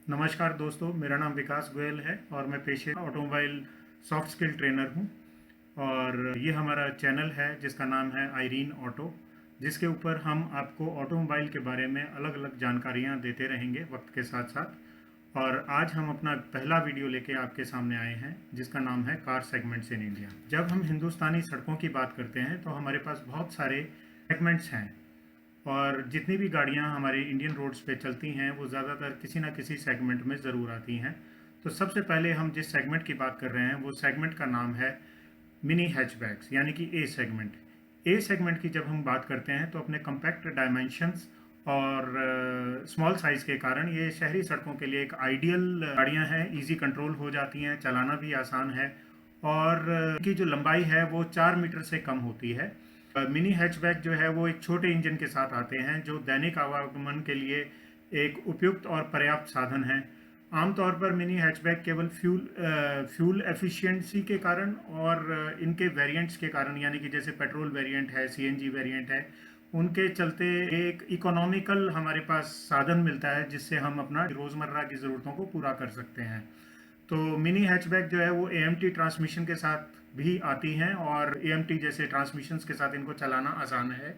नमस्कार दोस्तों, मेरा नाम विकास गोयल है और मैं पेशे ऑटोमोबाइल सॉफ्ट स्किल ट्रेनर हूं। और ये हमारा चैनल है जिसका नाम है आयरीन ऑटो, जिसके ऊपर हम आपको ऑटोमोबाइल के बारे में अलग अलग जानकारियां देते रहेंगे वक्त के साथ साथ। और आज हम अपना पहला वीडियो लेके आपके सामने आए हैं जिसका नाम है कार सेगमेंट्स इन इंडिया। जब हम हिंदुस्तानी सड़कों की बात करते हैं तो हमारे पास बहुत सारे सेगमेंट्स हैं और जितनी भी गाड़ियां हमारे इंडियन रोड्स पे चलती हैं वो ज़्यादातर किसी ना किसी सेगमेंट में ज़रूर आती हैं। तो सबसे पहले हम जिस सेगमेंट की बात कर रहे हैं वो सेगमेंट का नाम है मिनी हैचबैक्स, यानी कि ए सेगमेंट। ए सेगमेंट की जब हम बात करते हैं तो अपने कम्पैक्ट डायमेंशंस और स्मॉल साइज़ के कारण ये शहरी सड़कों के लिए एक आइडियल गाड़ियां हैं। इजी कंट्रोल हो जाती हैं, चलाना भी आसान है और इनकी जो लंबाई है वो 4 मीटर से कम होती है। मिनी हैचबैक जो है वो एक छोटे इंजन के साथ आते हैं जो दैनिक आवागमन के लिए एक उपयुक्त और पर्याप्त साधन है। आमतौर पर मिनी हैचबैक केवल फ्यूल एफिशिएंसी के कारण और इनके वेरिएंट्स के कारण, यानी कि जैसे पेट्रोल वेरिएंट है, सीएनजी वेरिएंट है, उनके चलते एक इकोनॉमिकल हमारे पास साधन मिलता है जिससे हम अपना रोज़मर्रा की ज़रूरतों को पूरा कर सकते हैं। तो मिनी हैचबैक जो है वो एएमटी ट्रांसमिशन के साथ भी आती हैं और एएमटी जैसे ट्रांसमिशंस के साथ इनको चलाना आसान है।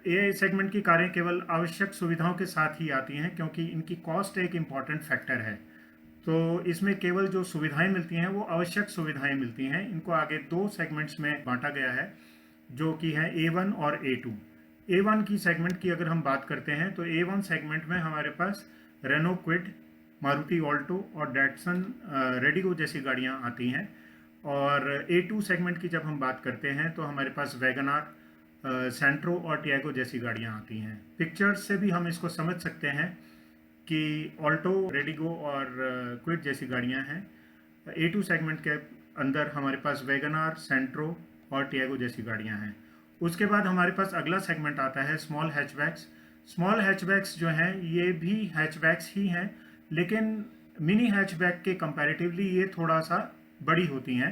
ए सेगमेंट की कारें केवल आवश्यक सुविधाओं के साथ ही आती हैं क्योंकि इनकी कॉस्ट एक इम्पॉर्टेंट फैक्टर है। तो इसमें केवल जो सुविधाएं मिलती हैं वो आवश्यक सुविधाएं मिलती हैं। इनको आगे दो सेगमेंट्स में बांटा गया है जो कि है A1 और A2। A1 की सेगमेंट की अगर हम बात करते हैं तो A1 सेगमेंट में हमारे पास रेनो क्विड, मारुति ऑल्टो और डैटसन रेडिगो जैसी गाड़ियां आती हैं। और A2 सेगमेंट की जब हम बात करते हैं तो हमारे पास वैगनार, सेंट्रो और टियागो जैसी गाड़ियां आती हैं। पिक्चर्स से भी हम इसको समझ सकते हैं कि ऑल्टो, रेडिगो और क्विड जैसी गाड़ियां हैं। A2 सेगमेंट के अंदर हमारे पास वैगनार, सेंट्रो और टियागो जैसी गाड़ियां हैं। उसके बाद हमारे पास अगला सेगमेंट आता है स्मॉल हैचबैक्स। स्मॉल हैचबैक्स जो हैं ये भी हैचबैक्स ही हैं, लेकिन मिनी हैचबैक के कंपैरेटिवली ये थोड़ा सा बड़ी होती हैं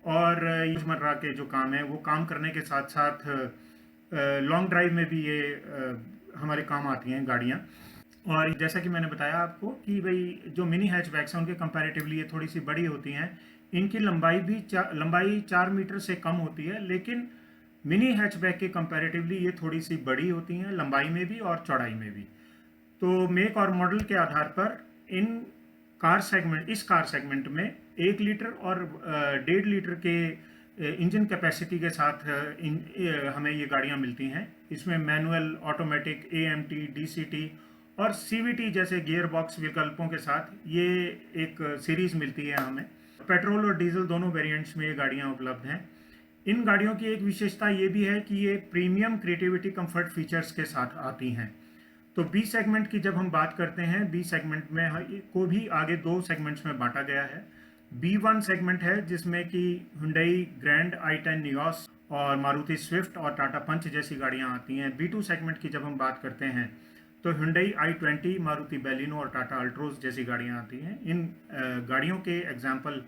और रोजमर्रा के जो काम है वो काम करने के साथ साथ लॉन्ग ड्राइव में भी ये हमारे काम आती हैं गाड़ियाँ। और जैसा कि मैंने बताया आपको कि भाई जो मिनी हैचबैक्स हैं उनके कंपैरेटिवली ये थोड़ी सी बड़ी होती हैं। इनकी लंबाई 4 मीटर से कम होती है, लेकिन मिनी हैचबैक के कंपैरेटिवली ये थोड़ी सी बड़ी होती हैं लंबाई में भी और चौड़ाई में भी। तो मेक और मॉडल के आधार पर इस कार सेगमेंट में 1 लीटर और 1.5 लीटर के इंजन कैपेसिटी के साथ हमें ये गाड़ियाँ मिलती हैं। इसमें मैनुअल, ऑटोमेटिक, एएमटी, डीसीटी और सीवीटी जैसे गियर बॉक्स विकल्पों के साथ ये एक सीरीज मिलती है हमें। पेट्रोल और डीजल दोनों वेरिएंट्स में ये गाड़ियाँ उपलब्ध हैं। इन गाड़ियों की एक विशेषता ये भी है कि ये प्रीमियम क्रिएटिविटी कंफर्ट फीचर्स के साथ आती हैं। तो बी सेगमेंट की जब हम बात करते हैं, बी सेगमेंट में को भी आगे दो सेगमेंट्स में बांटा गया है। B1 सेगमेंट है जिसमें कि हुंडई ग्रैंड, i10 नियोस और मारुति स्विफ्ट और टाटा पंच जैसी गाड़ियां आती हैं। B2 सेगमेंट की जब हम बात करते हैं तो हुंडई i20, मारुति बैलिनो और टाटा अल्ट्रोज जैसी गाड़ियां आती हैं। इन गाड़ियों के एग्जाम्पल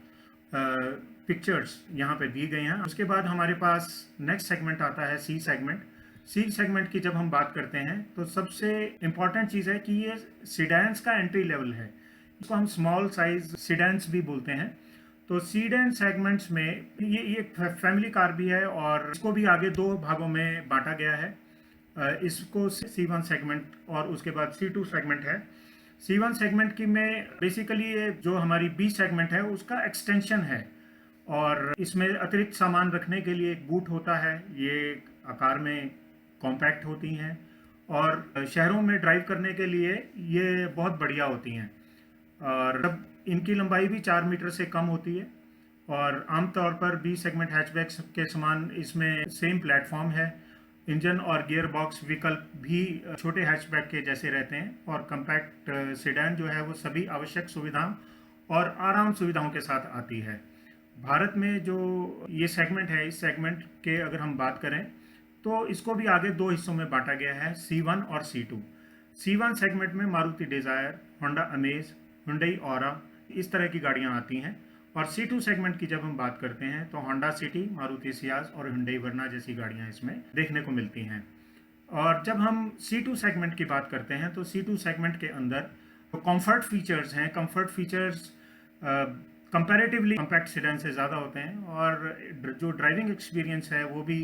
पिक्चर्स यहाँ पे दी गई हैं। उसके बाद हमारे पास नेक्स्ट सेगमेंट आता है सी सेगमेंट। सी सेगमेंट की जब हम बात करते हैं तो सबसे इम्पॉर्टेंट चीज़ है कि ये सीडान्स का एंट्री लेवल है। इसको हम स्मॉल साइज सीडान्स भी बोलते हैं। तो सीडान सेगमेंट्स में ये फैमिली कार भी है और इसको भी आगे दो भागों में बांटा गया है। इसको C1 सेगमेंट और उसके बाद C2 सेगमेंट है। C1 सेगमेंट की में बेसिकली ये जो हमारी B सेगमेंट है उसका एक्सटेंशन है और इसमें अतिरिक्त सामान रखने के लिए एक बूट होता है। ये आकार में कॉम्पैक्ट होती हैं और शहरों में ड्राइव करने के लिए ये बहुत बढ़िया होती हैं। और तब इनकी लंबाई भी 4 मीटर से कम होती है और आमतौर पर बी सेगमेंट हैचबैक्स के समान इसमें सेम प्लेटफॉर्म है। इंजन और गियर बॉक्स विकल्प भी छोटे हैचबैक के जैसे रहते हैं और कम्पैक्ट सेडान जो है वो सभी आवश्यक सुविधाओं और आराम सुविधाओं के साथ आती है। भारत में जो ये सेगमेंट है, इस सेगमेंट के अगर हम बात करें तो इसको भी आगे दो हिस्सों में बांटा गया है, C1 और C2। C1 सेगमेंट में Maruti desire, Honda amaze, Hyundai aura इस तरह की गाड़ियां आती हैं। और C2 सेगमेंट की जब हम बात करते हैं तो होंडा सिटी, मारुति सियाज और हुंडई वर्ना जैसी गाड़ियां इसमें देखने को मिलती हैं। और जब हम C2 सेगमेंट की बात करते हैं तो C2 सेगमेंट के अंदर तो कंफर्ट फीचर्स हैं, comfort features comparatively compact sedan से ज़्यादा होते हैं, और जो ड्राइविंग एक्सपीरियंस है वो भी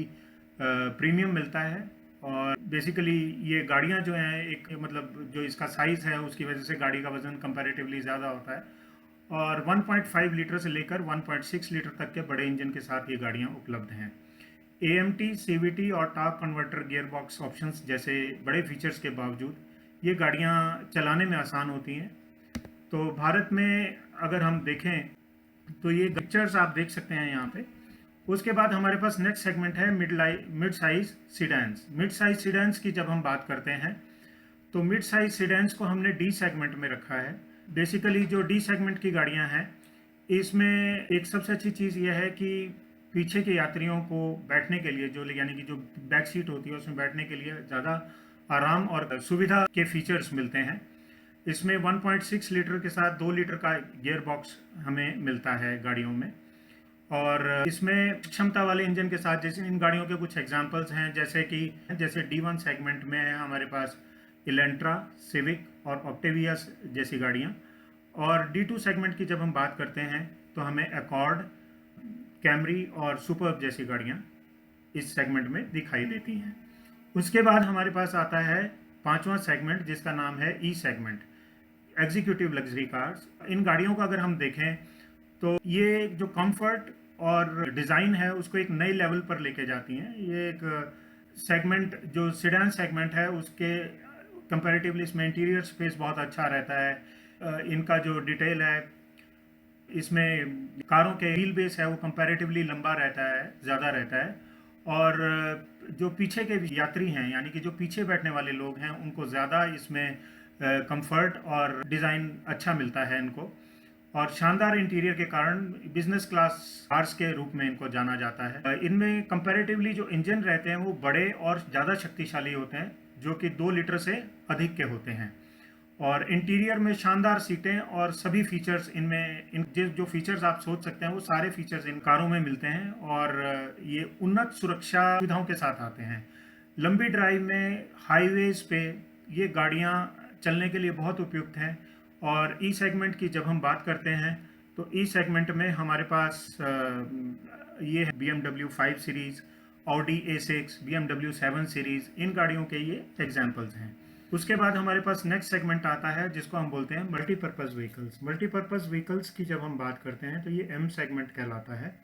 प्रीमियम मिलता है। और बेसिकली ये गाड़ियाँ जो हैं, एक मतलब जो इसका साइज़ है उसकी वजह से गाड़ी का वज़न कंपैरेटिवली ज़्यादा होता है, और 1.5 लीटर से लेकर 1.6 लीटर तक के बड़े इंजन के साथ ये गाड़ियाँ उपलब्ध हैं। AMT, CVT और torque converter gear box options जैसे बड़े फीचर्स के बावजूद ये गाड़ियाँ चलाने में आसान होती हैं। तो भारत में अगर हम देखें तो ये फीचर्स आप देख सकते हैं यहाँ पे। उसके बाद हमारे पास नेक्स्ट सेगमेंट है मिड साइज सीडान्स। मिड साइज सीडान्स की जब हम बात करते हैं तो मिड साइज सीडान्स को हमने डी सेगमेंट में रखा है। बेसिकली जो डी सेगमेंट की गाड़ियाँ हैं, इसमें एक सबसे अच्छी चीज़ यह है कि पीछे के यात्रियों को बैठने के लिए, जो यानी कि जो बैक सीट होती है उसमें बैठने के लिए ज़्यादा आराम और सुविधा के फीचर्स मिलते हैं। इसमें 1.6 लीटर के साथ 2 लीटर का गियर बॉक्स हमें मिलता है गाड़ियों में, और इसमें क्षमता वाले इंजन के साथ, जैसे इन गाड़ियों के कुछ एग्जांपल्स हैं, जैसे D1 सेगमेंट में है हमारे पास इलेंट्रा, सिविक और ऑक्टेविया जैसी गाड़ियाँ, और D2 सेगमेंट की जब हम बात करते हैं तो हमें अकॉर्ड, कैमरी और सुपर्ब जैसी गाड़ियाँ इस सेगमेंट में दिखाई देती हैं। उसके बाद हमारे पास आता है पांचवा सेगमेंट जिसका नाम है ई सेगमेंट, एग्जीक्यूटिव लग्जरी कार्स। इन गाड़ियों का अगर हम देखें तो ये जो कंफर्ट और डिज़ाइन है उसको एक नए लेवल पर लेके जाती हैं। ये एक सेगमेंट जो सेडान सेगमेंट है उसके कंपैरेटिवली इसमें इंटीरियर स्पेस बहुत अच्छा रहता है। इनका जो डिटेल है, इसमें कारों के व्हील बेस है वो कंपैरेटिवली लंबा रहता है, ज़्यादा रहता है, और जो पीछे के यात्री हैं यानी कि जो पीछे बैठने वाले लोग हैं उनको ज़्यादा इसमें कंफर्ट और डिज़ाइन अच्छा मिलता है इनको, और शानदार इंटीरियर के कारण बिजनेस क्लास कार्स के रूप में इनको जाना जाता है। इनमें कंपैरेटिवली जो इंजन रहते हैं वो बड़े और ज़्यादा शक्तिशाली होते हैं, जो कि 2 लीटर से अधिक के होते हैं, और इंटीरियर में शानदार सीटें और सभी फीचर्स इन जो फीचर्स आप सोच सकते हैं वो सारे फीचर्स इन कारों में मिलते हैं, और ये उन्नत सुरक्षा सुविधाओं के साथ आते हैं। लंबी ड्राइव में, हाईवेज पे ये गाड़ियाँ चलने के लिए बहुत उपयुक्त हैं। और ई सेगमेंट की जब हम बात करते हैं तो ई सेगमेंट में हमारे पास ये है BMW 5 series, Audi A6, BMW 7 series, इन गाड़ियों के ये एग्जांपल्स हैं। उसके बाद हमारे पास नेक्स्ट सेगमेंट आता है जिसको हम बोलते हैं मल्टीपर्पज़ व्हीकल्स। मल्टीपर्पज़ व्हीकल्स की जब हम बात करते हैं तो ये M सेगमेंट कहलाता है।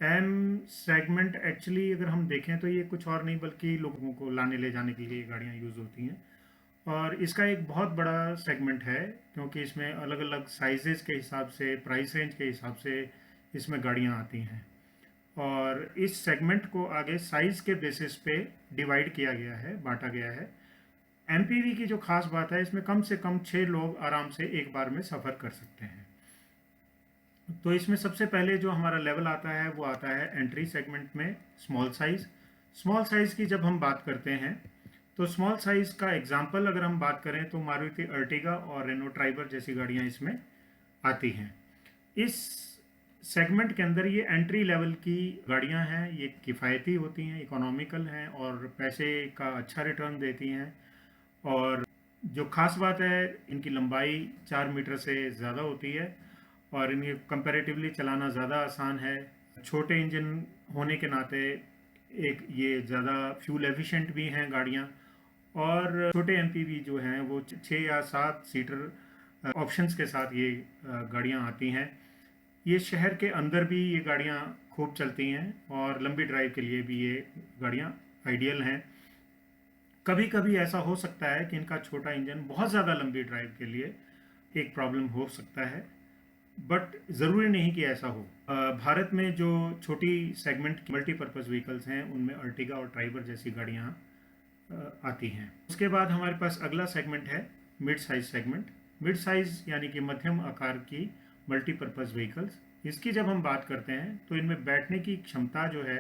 M सेगमेंट एक्चुअली अगर हम देखें तो ये कुछ और नहीं बल्कि लोगों को लाने ले जाने के लिए गाड़ियाँ यूज़ होती हैं, और इसका एक बहुत बड़ा सेगमेंट है क्योंकि इसमें अलग अलग साइजेस के हिसाब से, प्राइस रेंज के हिसाब से इसमें गाड़ियाँ आती हैं, और इस सेगमेंट को आगे साइज़ के बेसिस पे डिवाइड किया गया है, बांटा गया है। MPV की जो खास बात है, इसमें कम से कम 6 लोग आराम से एक बार में सफ़र कर सकते हैं। तो इसमें सबसे पहले जो हमारा लेवल आता है वो आता है एंट्री सेगमेंट में स्मॉल साइज़। स्मॉल साइज़ की जब हम बात करते हैं तो स्मॉल साइज़ का एग्जांपल अगर हम बात करें तो मारुति अर्टिगा और रेनो ट्राइबर जैसी गाड़ियां इसमें आती हैं। इस सेगमेंट के अंदर ये एंट्री लेवल की गाड़ियां हैं, ये किफ़ायती होती हैं, इकोनॉमिकल हैं और पैसे का अच्छा रिटर्न देती हैं, और जो ख़ास बात है इनकी लंबाई 4 मीटर से ज़्यादा होती है, और इनके कंपैरेटिवली चलाना ज़्यादा आसान है। छोटे इंजन होने के नाते एक ये ज़्यादा फ्यूल एफिशिएंट भी हैं गाड़ियाँ, और छोटे MPV जो हैं वो 6 या 7 सीटर ऑप्शंस के साथ ये गाड़ियाँ आती हैं। ये शहर के अंदर भी ये गाड़ियाँ खूब चलती हैं, और लंबी ड्राइव के लिए भी ये गाड़ियाँ आइडियल हैं। कभी कभी ऐसा हो सकता है कि इनका छोटा इंजन बहुत ज़्यादा लंबी ड्राइव के लिए एक प्रॉब्लम हो सकता है, बट ज़रूरी नहीं कि ऐसा हो। भारत में जो छोटी सेगमेंट की मल्टीपर्पज़ व्हीकल्स हैं उनमें अर्टिगा और ट्राइबर जैसी गाड़ियाँ आती हैं। उसके बाद हमारे पास अगला सेगमेंट है mid size segment. Mid size यानी कि मध्यम आकार की मल्टीपर्पज़ व्हीकल्स। इसकी जब हम बात करते हैं तो इनमें बैठने की क्षमता जो है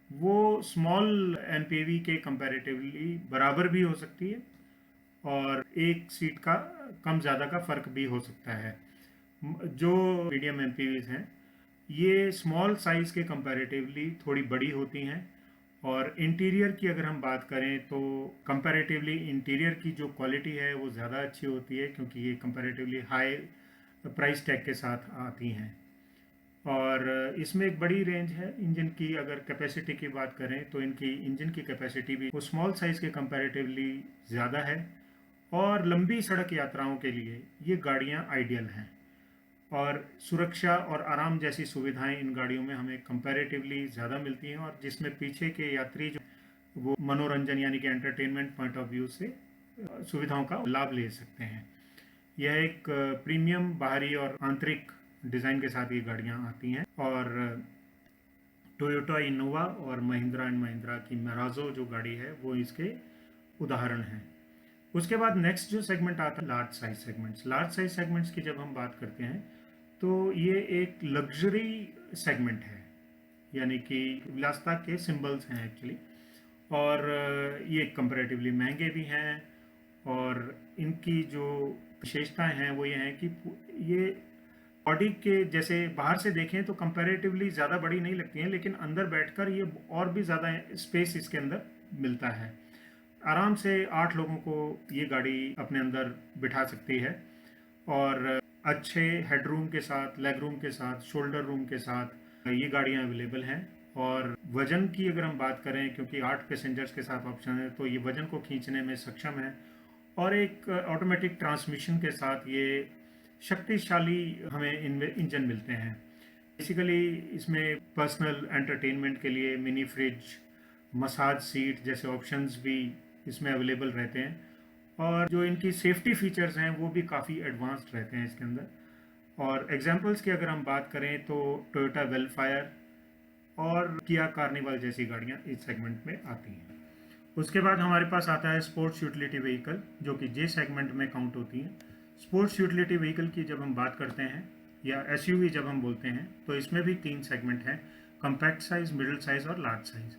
वो स्मॉल MPV के कंपैरेटिवली बराबर भी हो सकती है, और एक सीट का कम ज़्यादा का फ़र्क भी हो सकता है। जो मीडियम MPVs हैं ये स्मॉल साइज़ के कंपैरेटिवली थोड़ी बड़ी होती हैं, और इंटीरियर की अगर हम बात करें तो कंपैरेटिवली इंटीरियर की जो क्वालिटी है वो ज़्यादा अच्छी होती है, क्योंकि ये कंपैरेटिवली हाई प्राइस टैग के साथ आती हैं। और इसमें एक बड़ी रेंज है इंजन की। अगर कैपेसिटी की बात करें तो इनकी इंजन की कैपेसिटी भी वो स्मॉल साइज़ के कंपैरेटिवली ज़्यादा है, और लंबी सड़क यात्राओं के लिए ये गाड़ियाँ आइडियल हैं। और सुरक्षा और आराम जैसी सुविधाएं इन गाड़ियों में हमें कंपैरेटिवली ज़्यादा मिलती हैं, और जिसमें पीछे के यात्री जो वो मनोरंजन यानी कि एंटरटेनमेंट पॉइंट ऑफ व्यू से सुविधाओं का लाभ ले सकते हैं। यह एक प्रीमियम बाहरी और आंतरिक डिज़ाइन के साथ ये गाड़ियाँ आती हैं। और टोयोटा इनोवा और महिंद्रा एंड महिंद्रा की मेराजो जो गाड़ी है वो इसके उदाहरण हैं। उसके बाद नेक्स्ट जो सेगमेंट आता है large size segments. Large size segments की जब हम बात करते हैं तो ये एक लग्जरी सेगमेंट है, यानी कि विलासिता के सिंबल्स हैं एक्चुअली। और ये कंपैरेटिवली महंगे भी हैं, और इनकी जो विशेषताएं हैं वो ये हैं कि ये बॉडी के जैसे बाहर से देखें तो कंपैरेटिवली ज़्यादा बड़ी नहीं लगती हैं, लेकिन अंदर बैठकर ये और भी ज़्यादा स्पेस इसके अंदर मिलता है। आराम से 8 लोगों को ये गाड़ी अपने अंदर बिठा सकती है, और अच्छे हेडरूम के साथ, लेग रूम के साथ, शोल्डर रूम के साथ ये गाड़ियाँ अवेलेबल हैं। और वज़न की अगर हम बात करें, क्योंकि 8 पैसेंजर्स के साथ ऑप्शन है, तो ये वज़न को खींचने में सक्षम है, और एक ऑटोमेटिक ट्रांसमिशन के साथ ये शक्तिशाली हमें इनमें इंजन मिलते हैं। बेसिकली इसमें पर्सनल एंटरटेनमेंट के लिए मिनी फ्रिज, मसाज सीट जैसे ऑप्शंस भी इसमें अवेलेबल रहते हैं, और जो इनकी सेफ्टी फीचर्स हैं वो भी काफ़ी एडवांस्ड रहते हैं इसके अंदर। और एग्जांपल्स की अगर हम बात करें तो टोयोटा वेलफायर और किया कार्निवल जैसी गाड़ियां इस सेगमेंट में आती हैं। उसके बाद हमारे पास आता है स्पोर्ट्स यूटिलिटी व्हीकल, जो कि जे सेगमेंट में काउंट होती हैं। स्पोर्ट्स यूटिलिटी व्हीकल की जब हम बात करते हैं, या एसयूवी जब हम बोलते हैं, तो इसमें भी 3 सेगमेंट हैं: कम्पैक्ट साइज़, मिडिल साइज़ और लार्ज साइज़।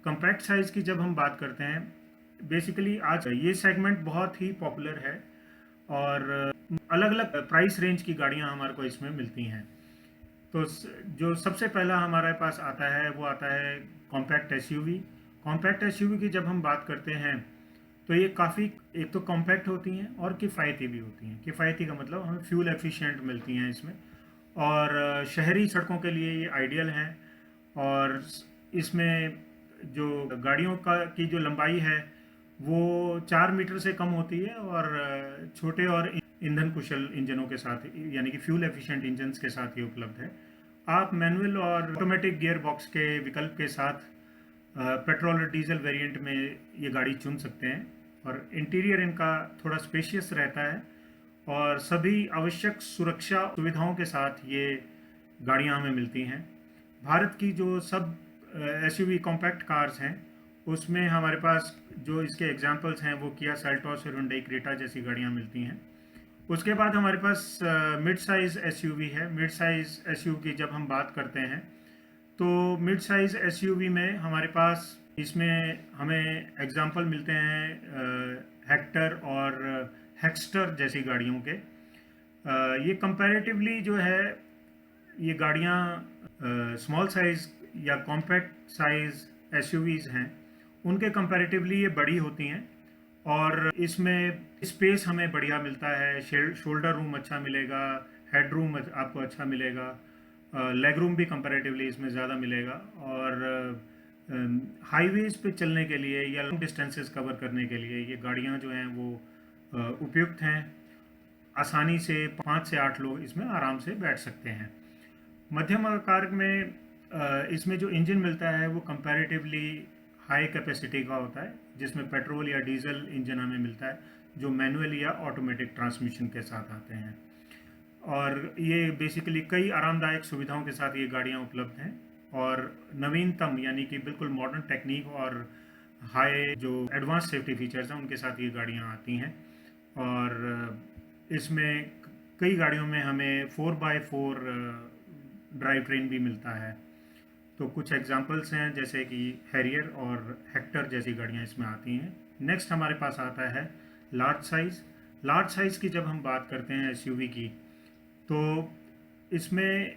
कम्पैक्ट साइज़ की जब हम बात करते हैं, बेसिकली आज ये सेगमेंट बहुत ही पॉपुलर है, और अलग अलग प्राइस रेंज की गाड़ियां हमारे को इसमें मिलती हैं। तो जो सबसे पहला हमारे पास आता है वो आता है कॉम्पैक्ट एसयूवी। कॉम्पैक्ट एसयूवी की जब हम बात करते हैं तो ये काफ़ी, एक तो कॉम्पैक्ट होती हैं और किफ़ायती भी होती हैं। किफ़ायती का मतलब हमें फ्यूल एफिशिएंट मिलती हैं इसमें, और शहरी सड़कों के लिए ये आइडियल हैं। और इसमें जो गाड़ियों का की जो लंबाई है वो 4 मीटर से कम होती है, और छोटे और ईंधन कुशल इंजनों के साथ, यानी कि फ्यूल एफिशिएंट इंजन्स के साथ ये उपलब्ध है। आप मैनुअल और ऑटोमेटिक गियर बॉक्स के विकल्प के साथ पेट्रोल और डीजल वेरिएंट में ये गाड़ी चुन सकते हैं। और इंटीरियर इनका थोड़ा स्पेशियस रहता है, और सभी आवश्यक सुरक्षा सुविधाओं के साथ ये गाड़ियाँ हमें मिलती हैं। भारत की जो सब एसयूवी कॉम्पैक्ट कार्स हैं उसमें हमारे पास जो इसके एग्जांपल्स हैं वो किया सेल्टॉस और हुंडई क्रेटा जैसी गाड़ियाँ मिलती हैं। उसके बाद हमारे पास मिड साइज़ एसयूवी है। मिड साइज़ एसयूवी की जब हम बात करते हैं तो मिड साइज़ एसयूवी में हमारे पास इसमें हमें एग्जांपल मिलते हैं हेक्टर और हेक्स्टर जैसी गाड़ियों के। ये कंपैरेटिवली जो है ये गाड़ियाँ स्मॉल साइज़ या कॉम्पैक्ट साइज़ एसयूवीज़ हैं, उनके कंपैरेटिवली ये बड़ी होती हैं, और इसमें स्पेस हमें बढ़िया मिलता है। शोल्डर रूम अच्छा मिलेगा, हेड रूम आपको अच्छा मिलेगा, लेग रूम भी कंपैरेटिवली इसमें ज़्यादा मिलेगा। और हाईवेज पे चलने के लिए या लॉन्ग डिस्टेंसेस कवर करने के लिए ये गाड़ियाँ जो हैं वो उपयुक्त हैं। आसानी से 5 से 8 लोग इसमें आराम से बैठ सकते हैं। मध्यम आकार में इसमें जो इंजन मिलता है वो कंपैरेटिवली हाई कैपेसिटी का होता है, जिसमें पेट्रोल या डीजल इंजन हमें मिलता है, जो मैनुअल या ऑटोमेटिक ट्रांसमिशन के साथ आते हैं। और ये बेसिकली कई आरामदायक सुविधाओं के साथ ये गाड़ियाँ उपलब्ध हैं, और नवीनतम यानी कि बिल्कुल मॉडर्न टेक्निक और हाई जो एडवांस सेफ्टी फीचर्स हैं उनके साथ ये गाड़ियाँ आती हैं। और इसमें कई गाड़ियों में हमें 4x4 ड्राइव ट्रेन भी मिलता है। तो कुछ एग्जांपल्स हैं जैसे कि हैरियर और हेक्टर जैसी गाड़ियाँ इसमें आती हैं। नेक्स्ट हमारे पास आता है लार्ज साइज़। लार्ज साइज़ की जब हम बात करते हैं एसयूवी की, तो इसमें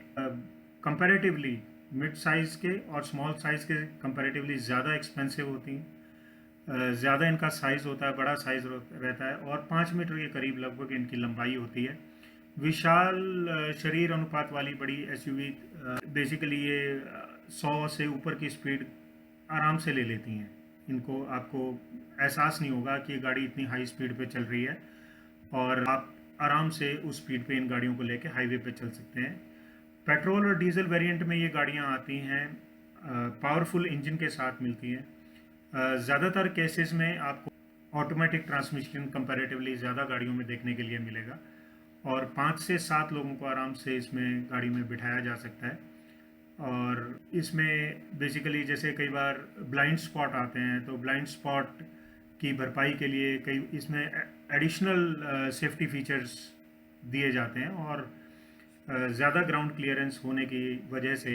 कंपैरेटिवली मिड साइज़ के और स्मॉल साइज़ के कंपैरेटिवली ज़्यादा एक्सपेंसिव होती हैं। ज़्यादा इनका साइज़ होता है, बड़ा साइज़ रहता है और 5 मीटर के करीब लगभग इनकी लंबाई होती है। विशाल शरीर अनुपात वाली बड़ी एसयूवी बेसिकली ये 100 से ऊपर की स्पीड आराम से ले लेती हैं। इनको आपको एहसास नहीं होगा कि ये गाड़ी इतनी हाई स्पीड पे चल रही है और आप आराम से उस स्पीड पे इन गाड़ियों को लेके हाईवे पे चल सकते हैं। पेट्रोल और डीजल वेरिएंट में ये गाड़ियाँ आती हैं, पावरफुल इंजन के साथ मिलती हैं। ज़्यादातर केसेस में आपको ऑटोमेटिक ट्रांसमिशन कंपैरेटिवली ज़्यादा गाड़ियों में देखने के लिए मिलेगा और 5 से 7 लोगों को आराम से इसमें गाड़ी में बिठाया जा सकता है। और इसमें बेसिकली जैसे कई बार ब्लाइंड स्पॉट आते हैं, तो ब्लाइंड स्पॉट की भरपाई के लिए कई इसमें एडिशनल सेफ्टी फीचर्स दिए जाते हैं और ज़्यादा ग्राउंड क्लियरेंस होने की वजह से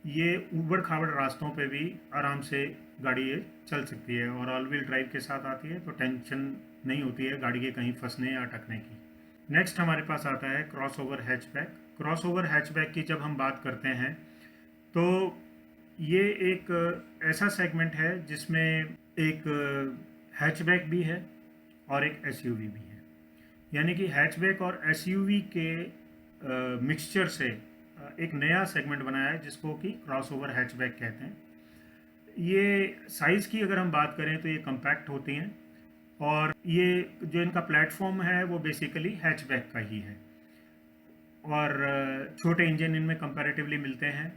ये ऊबड़ खाबड़ रास्तों पे भी आराम से गाड़ी ये चल सकती है और ऑल व्हील ड्राइव के साथ आती है, तो टेंशन नहीं होती है गाड़ी के कहीं फंसने या अटकने की। नेक्स्ट हमारे पास आता है cross over hatchback. Cross over hatchback की जब हम बात करते हैं तो ये एक ऐसा सेगमेंट है जिसमें एक हैचबैक भी है और एक एसयूवी भी है। यानी कि हैचबैक और एसयूवी के मिक्सचर से एक नया सेगमेंट बनाया है जिसको कि क्रॉस ओवर हैचबैक कहते हैं। ये साइज़ की अगर हम बात करें तो ये कम्पैक्ट होती हैं और ये जो इनका प्लेटफॉर्म है वो बेसिकली हैचबैक का ही है और छोटे इंजन इनमें कंपैरेटिवली मिलते हैं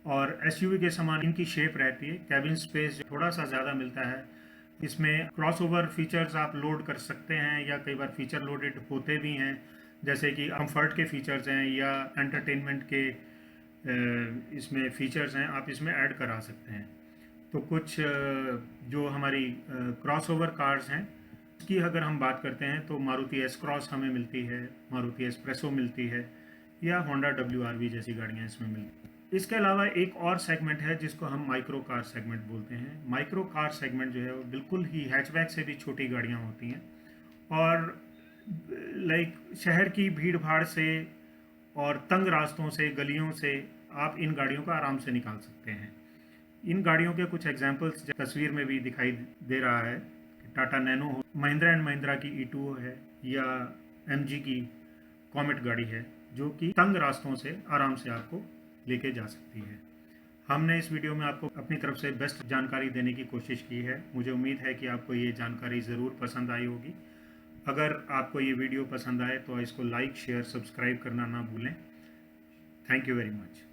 और एसयूवी के समान इनकी शेप रहती है। कैबिन स्पेस थोड़ा सा ज़्यादा मिलता है। इसमें क्रॉसओवर फीचर्स आप लोड कर सकते हैं या कई बार फीचर लोडेड होते भी हैं, जैसे कि कंफर्ट के फीचर्स हैं या एंटरटेनमेंट के इसमें फीचर्स हैं, आप इसमें ऐड करा सकते हैं। तो कुछ जो हमारी क्रॉसओवर कार्स हैं उसकी अगर हम बात करते हैं तो मारुति एस क्रॉस हमें मिलती है, मारुति एस्प्रेसो मिलती है या होंडा WRV जैसी गाड़ियाँ इसमें मिलती हैं। इसके अलावा एक और सेगमेंट है जिसको हम माइक्रो कार सेगमेंट बोलते हैं। माइक्रो कार सेगमेंट जो है वो बिल्कुल ही हैचबैक से भी छोटी गाड़ियाँ होती हैं और लाइक शहर की भीड़ भाड़ से और तंग रास्तों से, गलियों से आप इन गाड़ियों को आराम से निकाल सकते हैं। इन गाड़ियों के कुछ एग्जांपल्स तस्वीर में भी दिखाई दे रहा है। टाटा नैनो हो, महिंद्रा एंड महिंद्रा की E2 है या MG की कॉमेट गाड़ी है जो कि तंग रास्तों से आराम से आपको लेके जा सकती है। हमने इस वीडियो में आपको अपनी तरफ से बेस्ट जानकारी देने की कोशिश की है। मुझे उम्मीद है कि आपको ये जानकारी ज़रूर पसंद आई होगी। अगर आपको ये वीडियो पसंद आए तो इसको लाइक, शेयर, सब्सक्राइब करना ना भूलें। Thank you very much.